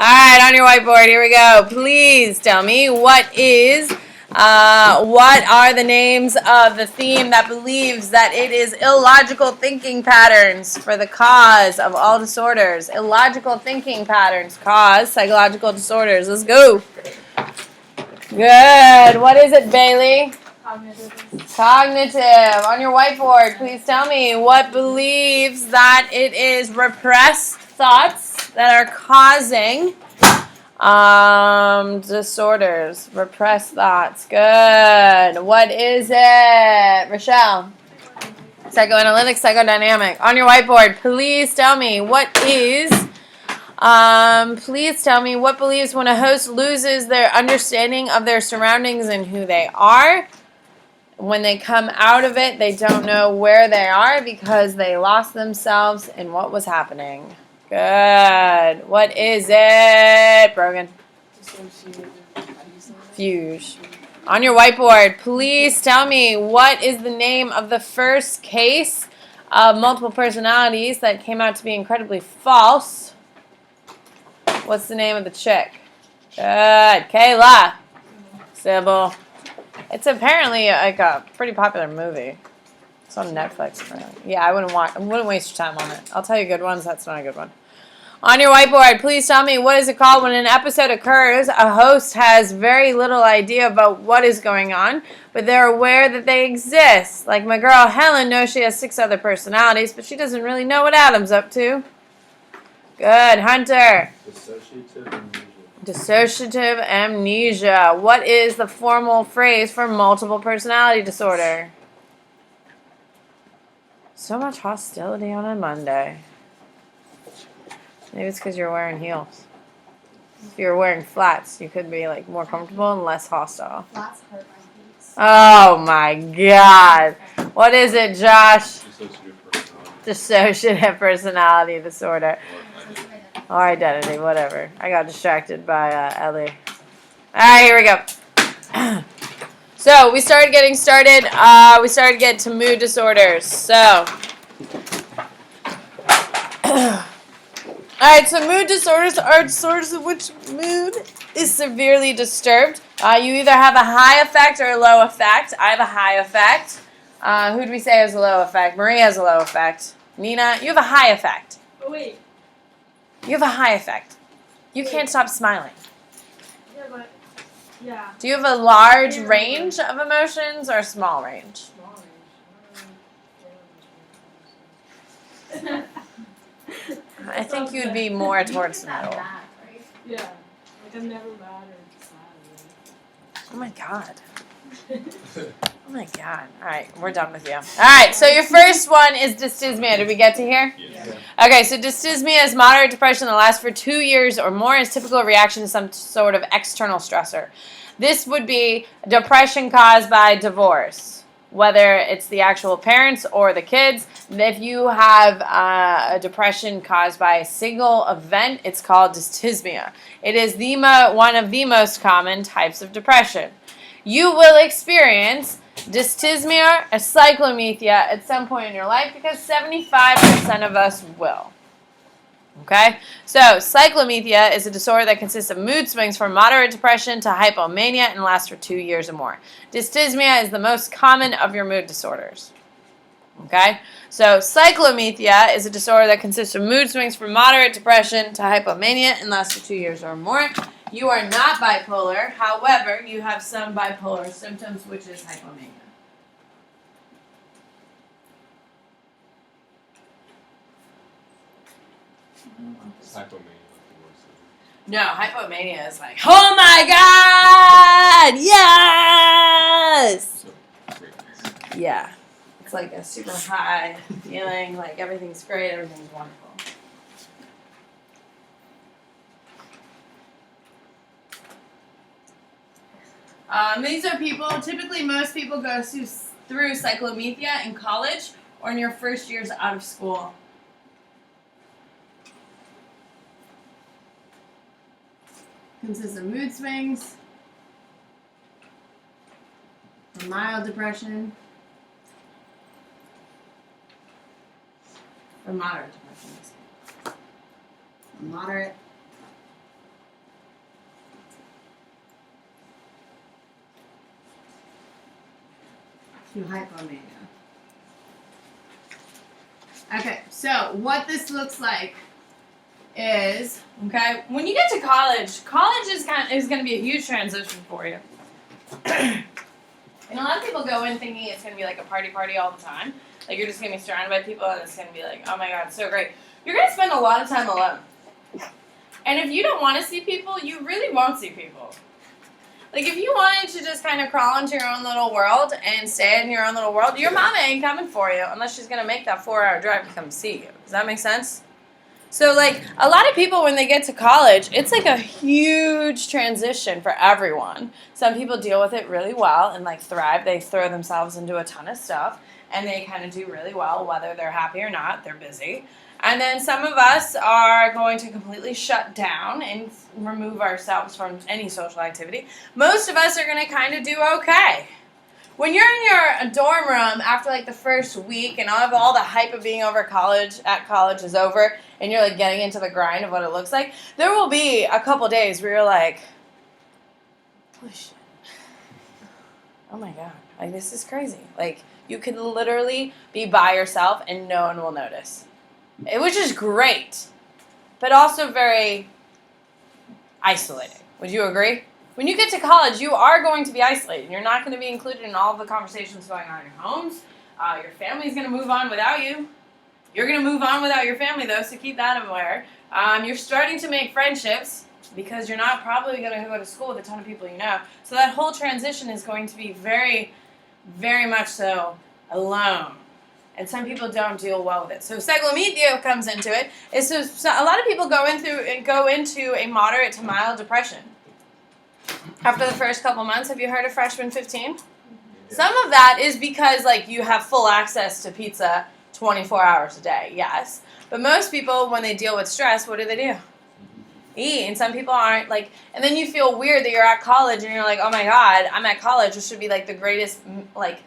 right, on your whiteboard, here we go. Please tell me what are the names of the theme that believes that it is illogical thinking patterns for the cause of all disorders. Illogical thinking patterns cause psychological disorders. Let's go. Good. What is it, Bailey? Cognitive. On your whiteboard, please tell me what believes that it is repressed thoughts that are causing disorders. Repressed thoughts. Good. What is it? Rochelle? Psychoanalytic, psychodynamic. On your whiteboard, please tell me what believes when a host loses their understanding of their surroundings and who they are. When they come out of it, they don't know where they are because they lost themselves in what was happening. Good. What is it, Brogan? Fuge. On your whiteboard, please tell me what is the name of the first case of multiple personalities that came out to be incredibly false. What's the name of the chick? Good. Kayla. Sybil. It's apparently like a pretty popular movie. It's on Netflix. Yeah, I wouldn't waste your time on it. I'll tell you good ones. That's not a good one. On your whiteboard, please tell me what is it called when an episode occurs? A host has very little idea about what is going on, but they're aware that they exist. Like my girl Helen knows she has 6 other personalities, but she doesn't really know what Adam's up to. Good, Hunter. Dissociative amnesia. What is the formal phrase for multiple personality disorder? So much hostility on a Monday. Maybe it's because you're wearing heels. If you're wearing flats, you could be like more comfortable and less hostile. Flats hurt my knees. Oh my God. What is it, Josh? Dissociative personality disorder. Or identity, whatever. I got distracted by Ellie. Alright, here we go. So, we started getting started. We started getting to mood disorders. So, alright, so mood disorders are disorders in which mood is severely disturbed. You either have a high effect or a low effect. I have a high effect. Who do we say has a low effect? Marie has a low effect. Nina, you have a high effect. Oh, wait. You have a high effect. You can't stop smiling. Yeah, but, yeah. Do you have a large range of emotions or a small range? Small range. I think you'd be more towards the middle. Bad, right? Yeah. Like, I'm never mad or sad. Oh my God. Oh my God. All right, we're done with you. All right, so your first one is dysthymia. Did we get to here? Yeah. Okay, so dysthymia is moderate depression that lasts for 2 years or more and is typical reaction to some sort of external stressor. This would be depression caused by divorce, whether it's the actual parents or the kids. If you have a depression caused by a single event, it's called dysthymia. It is one of the most common types of depression. You will experience dysthymia or cyclomethea at some point in your life because 75% of us will. Okay? So, cyclomethea is a disorder that consists of mood swings from moderate depression to hypomania and lasts for 2 years or more. Dysthymia is the most common of your mood disorders. Okay? So, cyclomethea is a disorder that consists of mood swings from moderate depression to hypomania and lasts for 2 years or more. You are not bipolar. However, you have some bipolar symptoms, which is hypomania. No, hypomania is like, oh my God! Yes! Yeah. It's like a super high feeling, like everything's great, everything's wonderful. These are people, typically most people go through cyclomethea in college or in your first years out of school. Consists of mood swings, mild depression, or moderate depression. Moderate to hypomania. Okay, so what this looks like is, okay, when you get to college, college is going to be a huge transition for you. And a lot of people go in thinking it's going to be like a party all the time. Like you're just going to be surrounded by people and it's going to be like, oh my god, so great. You're going to spend a lot of time alone. And if you don't want to see people, you really won't see people. Like if you wanted to just kind of crawl into your own little world and stay in your own little world, your mama ain't coming for you unless she's going to make that 4-hour drive to come see you. Does that make sense? So like a lot of people when they get to college, it's like a huge transition for everyone. Some people deal with it really well and like thrive. They throw themselves into a ton of stuff and they kind of do really well whether they're happy or not. They're busy. And then some of us are going to completely shut down and remove ourselves from any social activity. Most of us are going to kind of do okay. When you're in your dorm room after like the first week and all the hype of being at college is over and you're like getting into the grind of what it looks like, there will be a couple days where you're like, holy shit. Oh my god, like this is crazy. Like you could literally be by yourself and no one will notice. Which is great, but also very isolating. Would you agree? When you get to college, you are going to be isolated. You're not going to be included in all of the conversations going on in your homes. Your family's going to move on without you. You're going to move on without your family, though, so keep that aware. You're starting to make friendships because you're not probably going to go to school with a ton of people you know. So that whole transition is going to be very, very much so alone. And some people don't deal well with it. So cyclomedia comes into it. So a lot of people go into a moderate to mild depression. After the first couple months, have you heard of Freshman 15? Some of that is because like you have full access to pizza 24 hours a day, yes. But most people, when they deal with stress, what do? Eat. And some people aren't like, and then you feel weird that you're at college and you're like, oh my god, I'm at college. This should be like the greatest like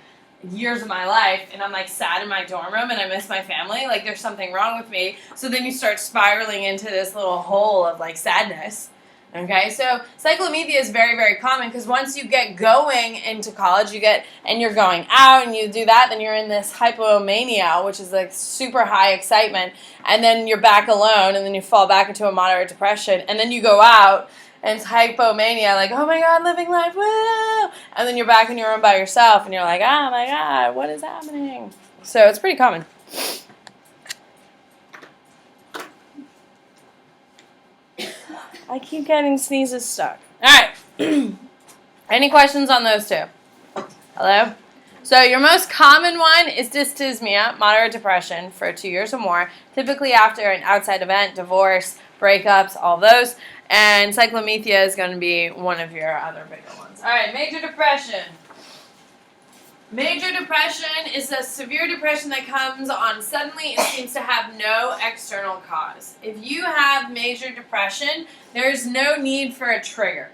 years of my life, and I'm like sad in my dorm room and I miss my family. Like there's something wrong with me. So then you start spiraling into this little hole of like sadness. Okay, so cyclomedia is very, very common because once you get going into college, you're going out and you do that, then you're in this hypomania, which is like super high excitement, and then you're back alone, and then you fall back into a moderate depression, and then you go out, and it's hypomania, like, oh my god, living life, woo! And then you're back in your room by yourself, and you're like, oh my god, what is happening? So it's pretty common. I keep getting sneezes stuck. All right. Any questions on those two? Hello? So your most common one is dysthymia, moderate depression for 2 years or more, typically after an outside event, divorce, breakups, all those. And cyclomedia is going to be one of your other bigger ones. All right, major depression. Major depression is a severe depression that comes on suddenly and seems to have no external cause. If you have major depression, there's no need for a trigger.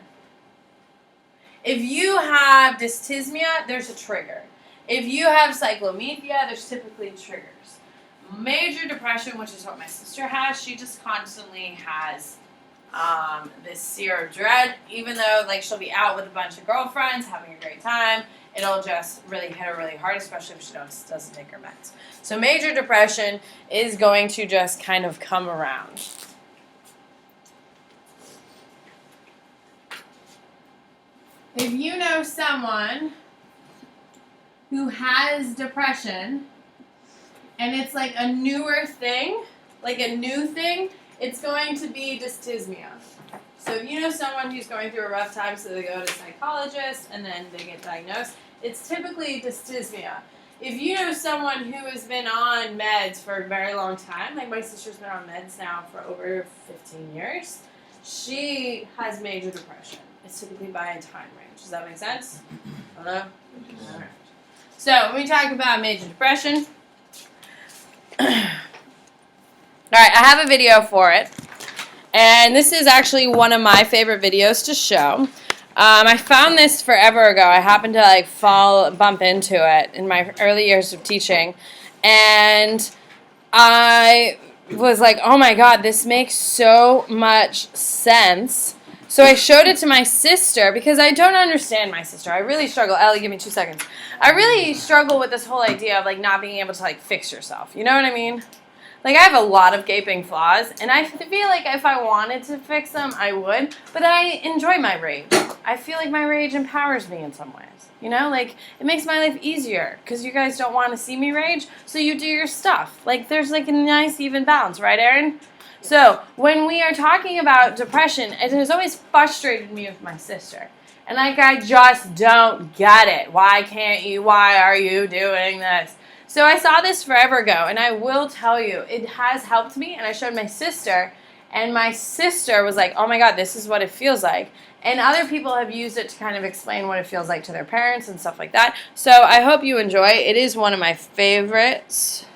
If you have dysthymia, there's a trigger. If you have cyclomedia, there's typically triggers. Major depression, which is what my sister has, she just constantly has this sear of dread, even though like she'll be out with a bunch of girlfriends, having a great time. It'll just really hit her really hard, especially if she doesn't take her meds. So major depression is going to just kind of come around. If you know someone who has depression and it's like a newer thing, like a new thing, it's going to be dysthymia. So if you know someone who's going through a rough time, so they go to a psychologist and then they get diagnosed, it's typically dysthymia. If you know someone who has been on meds for a very long time, like my sister's been on meds now for over 15 years, she has major depression. It's typically by a time range. Does that make sense? Hello? All right. So when we talk about major depression, all right, I have a video for it. And this is actually one of my favorite videos to show. I found this forever ago. I happened to like bump into it in my early years of teaching. And I was like, oh my god, this makes so much sense So I showed it to my sister because I don't understand my sister. I really struggle. Ellie, give me 2 seconds. I really struggle with this whole idea of like not being able to like fix yourself. You know what I mean? Like I have a lot of gaping flaws, and I feel like if I wanted to fix them, I would. But I enjoy my rage. I feel like my rage empowers me in some ways. You know, like it makes my life easier because you guys don't want to see me rage, so you do your stuff. Like there's like a nice even balance, right, Erin? So when we are talking about depression, it has always frustrated me with my sister. And like I just don't get it. Why can't you? Why are you doing this? So I saw this forever ago, and I will tell you, it has helped me. And I showed my sister, and my sister was like, oh my God, this is what it feels like. And other people have used it to kind of explain what it feels like to their parents and stuff like that. So I hope you enjoy. It is one of my favorites,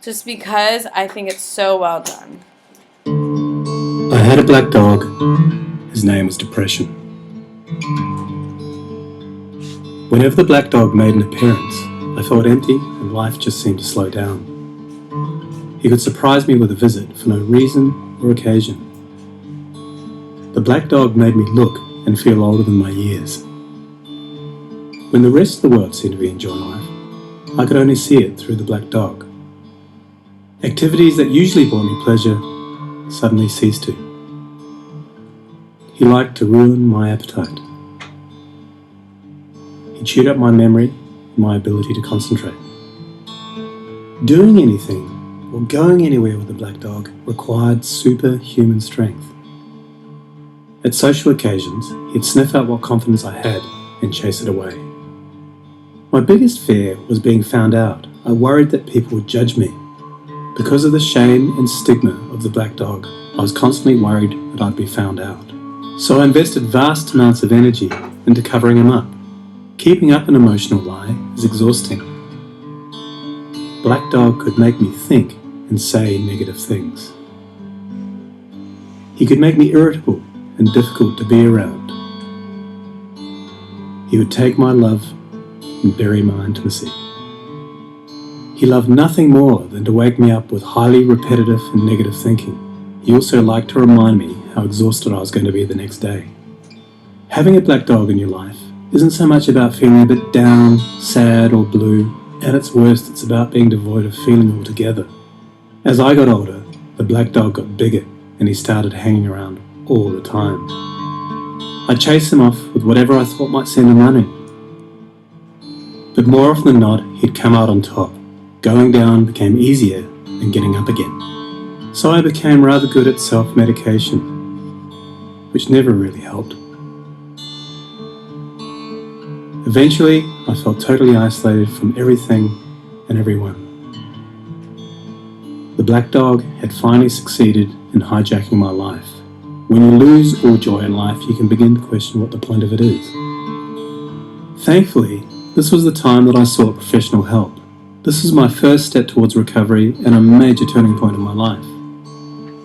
just because I think it's so well done. I had a black dog. His name was Depression. Whenever the black dog made an appearance, I felt empty and life just seemed to slow down. He could surprise me with a visit for no reason or occasion. The black dog made me look and feel older than my years. When the rest of the world seemed to be enjoying life, I could only see it through the black dog. Activities that usually brought me pleasure suddenly ceased to. He liked to ruin my appetite. He chewed up my memory and my ability to concentrate. Doing anything or going anywhere with the black dog required superhuman strength. At social occasions, he'd sniff out what confidence I had and chase it away. My biggest fear was being found out. I worried that people would judge me. Because of the shame and stigma of the black dog, I was constantly worried that I'd be found out. So I invested vast amounts of energy into covering him up. Keeping up an emotional lie is exhausting. Black dog could make me think and say negative things. He could make me irritable and difficult to be around. He would take my love and bury my intimacy. He loved nothing more than to wake me up with highly repetitive and negative thinking. He also liked to remind me how exhausted I was going to be the next day. Having a black dog in your life isn't so much about feeling a bit down, sad or blue. At its worst, it's about being devoid of feeling altogether. As I got older, the black dog got bigger and he started hanging around all the time. I'd chase him off with whatever I thought might send him running. But more often than not, he'd come out on top. Going down became easier than getting up again. So I became rather good at self-medication, which never really helped. Eventually, I felt totally isolated from everything and everyone. The black dog had finally succeeded in hijacking my life. When you lose all joy in life, you can begin to question what the point of it is. Thankfully, this was the time that I sought professional help. This was my first step towards recovery and a major turning point in my life.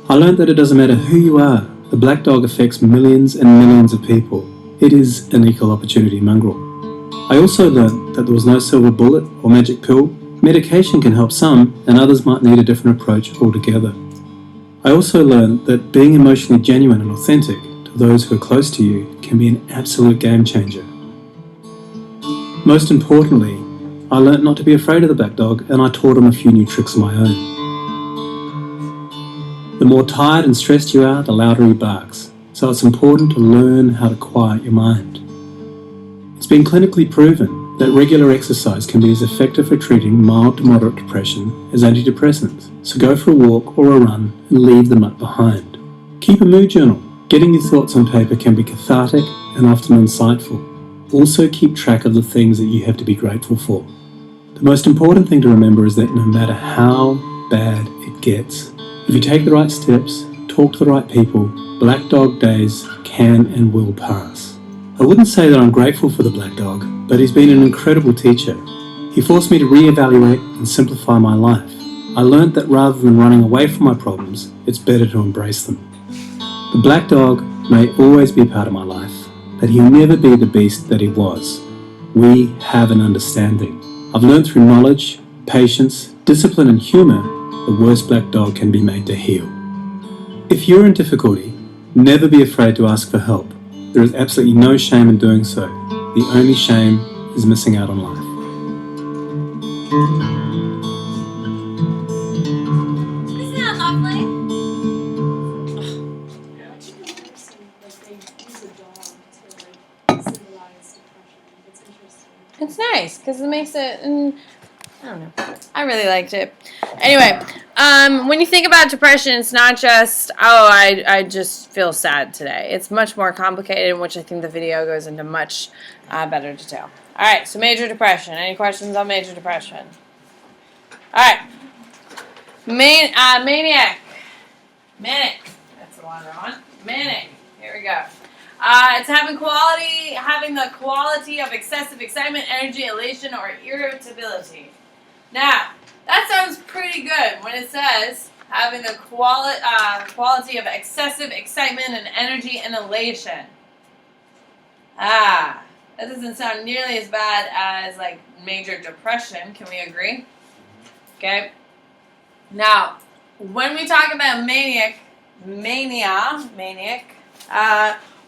I learned that it doesn't matter who you are, the black dog affects millions and millions of people. It is an equal opportunity mongrel. I also learned that there was no silver bullet or magic pill. Medication can help some, and others might need a different approach altogether. I also learned that being emotionally genuine and authentic to those who are close to you can be an absolute game changer. Most importantly, I learnt not to be afraid of the black dog, and I taught him a few new tricks of my own. The more tired and stressed you are, the louder he barks, so it's important to learn how to quiet your mind. It's been clinically proven that regular exercise can be as effective for treating mild to moderate depression as antidepressants, so go for a walk or a run and leave the muck behind. Keep a mood journal. Getting your thoughts on paper can be cathartic and often insightful. Also keep track of the things that you have to be grateful for. The most important thing to remember is that no matter how bad it gets, if you take the right steps, talk to the right people, black dog days can and will pass. I wouldn't say that I'm grateful for the black dog, but he's been an incredible teacher. He forced me to reevaluate and simplify my life. I learned that rather than running away from my problems, it's better to embrace them. The black dog may always be a part of my life, but he'll never be the beast that he was. We have an understanding. I've learned through knowledge, patience, discipline and humour, the worst black dog can be made to heal. If you're in difficulty, Never be afraid to ask for help. There is absolutely no shame in doing so. The only shame is missing out on life. Isn't that lovely? Yeah. I think it's interesting, like they use a dog to like symbolize depression. It's interesting. It's nice because it makes it. I don't know. I really liked it. Anyway, when you think about depression, it's not just I just feel sad today. It's much more complicated, which I think the video goes into much better detail. All right. So major depression. Any questions on major depression? All right. Maniac. Manic. That's the one I want. Manic. Here we go. It's having the quality of excessive excitement, energy, elation, or irritability. Now, that sounds pretty good when it says having the quality of excessive excitement and energy and elation. That doesn't sound nearly as bad as like major depression. Can we agree? Okay. Now, when we talk about mania,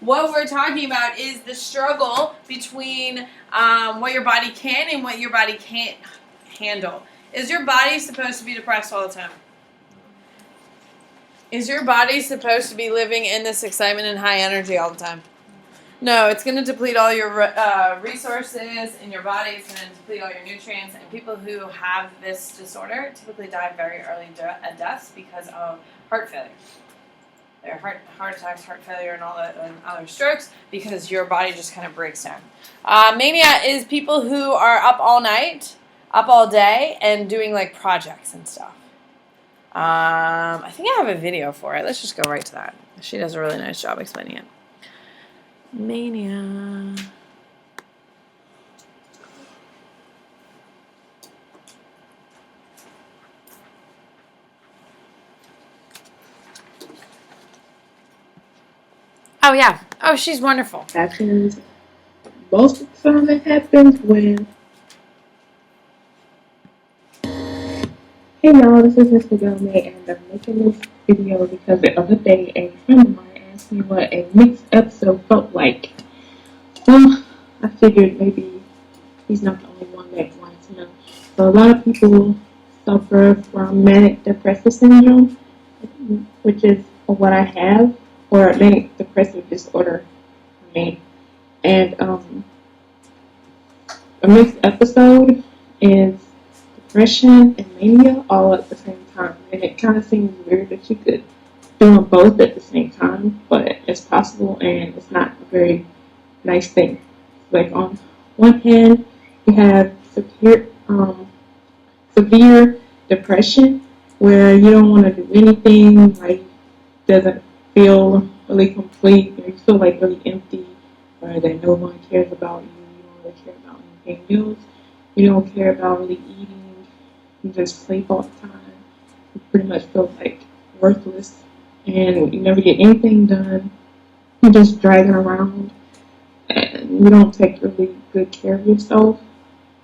what we're talking about is the struggle between what your body can and what your body can't handle. Is your body supposed to be depressed all the time? Is your body supposed to be living in this excitement and high energy all the time? No, it's going to deplete all your resources in your body. It's going to deplete all your nutrients. And people who have this disorder typically die very early deaths because of heart failure. Their heart attacks, heart failure, and all that, and other strokes, because your body just kind of breaks down. Mania is people who are up all night, up all day, and doing like projects and stuff. I think I have a video for it. Let's just go right to that. She does a really nice job explaining it. Mania. Oh, yeah. Oh, she's wonderful. Happens most of the time. It happens when, hey y'all, this is Mr. Gomez, and I'm making this video because the other day a friend of mine asked me what a mixed episode felt like. So I figured maybe he's not the only one that wanted to know. So a lot of people suffer from manic depressive syndrome, which is what I have, or manic depressive disorder, and a mixed episode is depression and mania all at the same time, and it kind of seems weird that you could do them both at the same time, but it's possible, and it's not a very nice thing. Like on one hand, you have severe depression, where you don't want to do anything, like doesn't feel really complete, or you feel like really empty, or that no one cares about you. You don't really care about anything else. You don't care about really eating. You just sleep all the time. You pretty much feel like worthless, and you never get anything done. You're just dragging around, and you don't take really good care of yourself.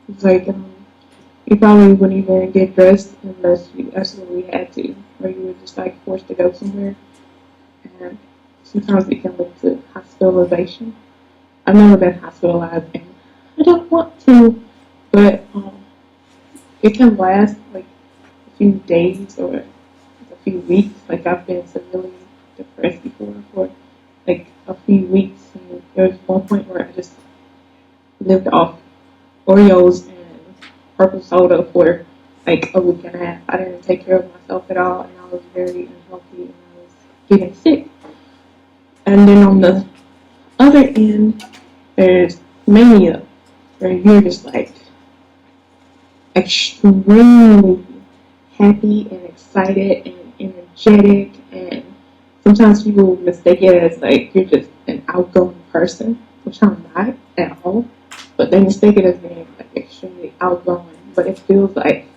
It's like you probably wouldn't even get dressed unless you absolutely had to, or you were just like forced to go somewhere. And sometimes it can lead to hospitalization. I've never been hospitalized, and I don't want to, but it can last like a few days or a few weeks. Like I've been severely depressed before for like a few weeks, and there was one point where I just lived off Oreos and purple soda for like a week and a half. I didn't take care of myself at all, and I was very unhealthy, and I was getting sick. And then on the other end, there's mania, where you're just like extremely happy and excited and energetic, and sometimes people mistake it as like you're just an outgoing person, which I'm not at all, but they mistake it as being like extremely outgoing, but it feels like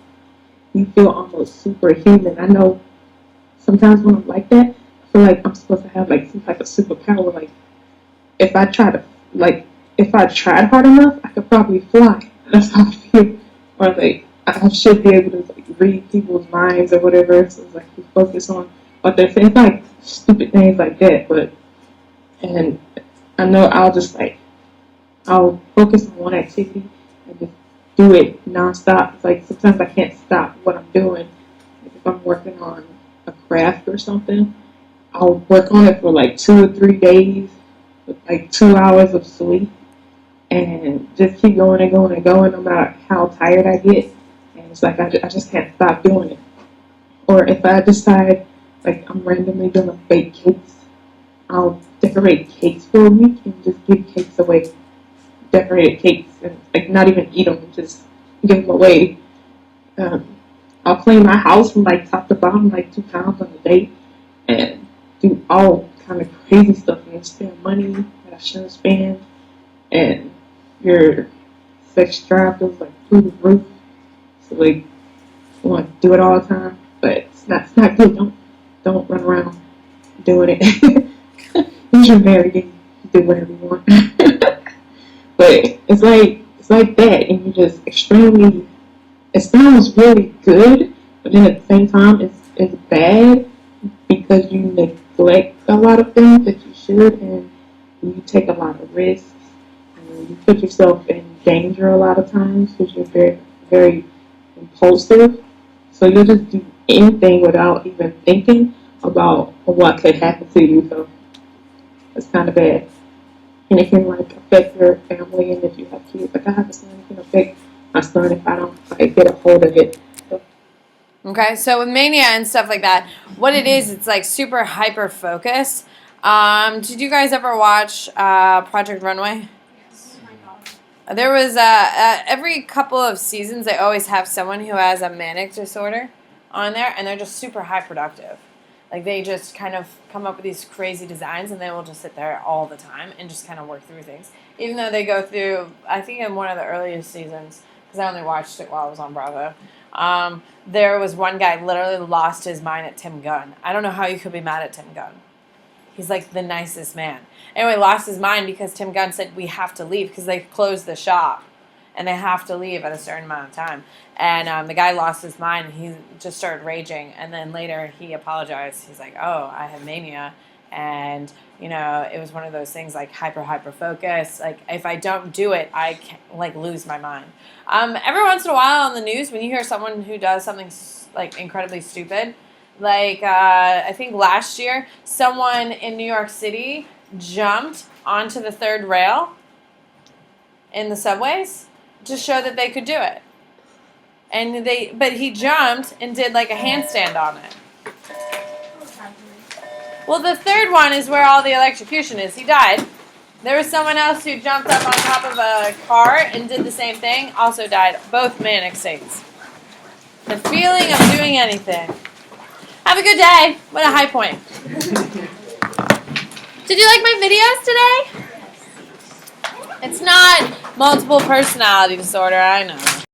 you feel almost superhuman. I know sometimes when I'm like that, I feel like I'm supposed to have like some type of superpower. Like if I tried hard enough, I could probably fly. That's how I feel. Or like I should be able to like read people's minds or whatever. So it's like you focus on what they're saying. It's like stupid things like that. But And I know I'll focus on one activity and just do it nonstop. It's like sometimes I can't stop what I'm doing. Like if I'm working on a craft or something, I'll work on it for like 2 or 3 days with like 2 hours of sleep and just keep going and going and going no matter how tired I get. And it's like I just can't stop doing it. Or if I decide like I'm randomly gonna bake cakes, I'll decorate cakes for a week and just give cakes away. Decorated cakes and like not even eat them, just give them away. I'll clean my house from like top to bottom like 2 times on a day and do all kind of crazy stuff and spend money that I shouldn't spend, and your sex drive goes like through the roof. So like you want to do it all the time, but it's not good. Don't run around doing it. Once you're married, you can do whatever you want. But it's like that, and you just extremely. It sounds really good, but then at the same time, it's bad because you neglect a lot of things that you should, and you take a lot of risks, and you put yourself in danger a lot of times because you're very, very impulsive. So you'll just do anything without even thinking about what could happen to you. So it's kind of bad. And it can like affect your family, and if you have kids, like I have a son, it can affect my son if I don't like get a hold of it. So, Okay, so with mania and stuff like that, what it is, it's like super hyper focus. Did you guys ever watch Project Runway? Yes. Oh my god. There was every couple of seasons they always have someone who has a manic disorder on there, and they're just super high productive. Like they just kind of come up with these crazy designs, and they will just sit there all the time and just kind of work through things. Even though they go through, I think in one of the earliest seasons, because I only watched it while I was on Bravo. There was one guy literally lost his mind at Tim Gunn. I don't know how you could be mad at Tim Gunn. He's like the nicest man. Anyway, lost his mind because Tim Gunn said we have to leave because they closed the shop and they have to leave at a certain amount of time. And the guy lost his mind and he just started raging. And then later he apologized. He's like, oh, I have mania. And, you know, it was one of those things like hyper focus. Like if I don't do it, I can, like lose my mind. Every once in a while on the news, when you hear someone who does something like incredibly stupid, like I think last year, someone in New York City jumped onto the third rail in the subways to show that they could do it. And but he jumped and did like a handstand on it. What's happening? Well, the third one is where all the electrocution is. He died. There was someone else who jumped up on top of a car and did the same thing, also died. Both manic states. The feeling of doing anything. Have a good day. What a high point. Did you like my videos today? It's not multiple personality disorder, I know.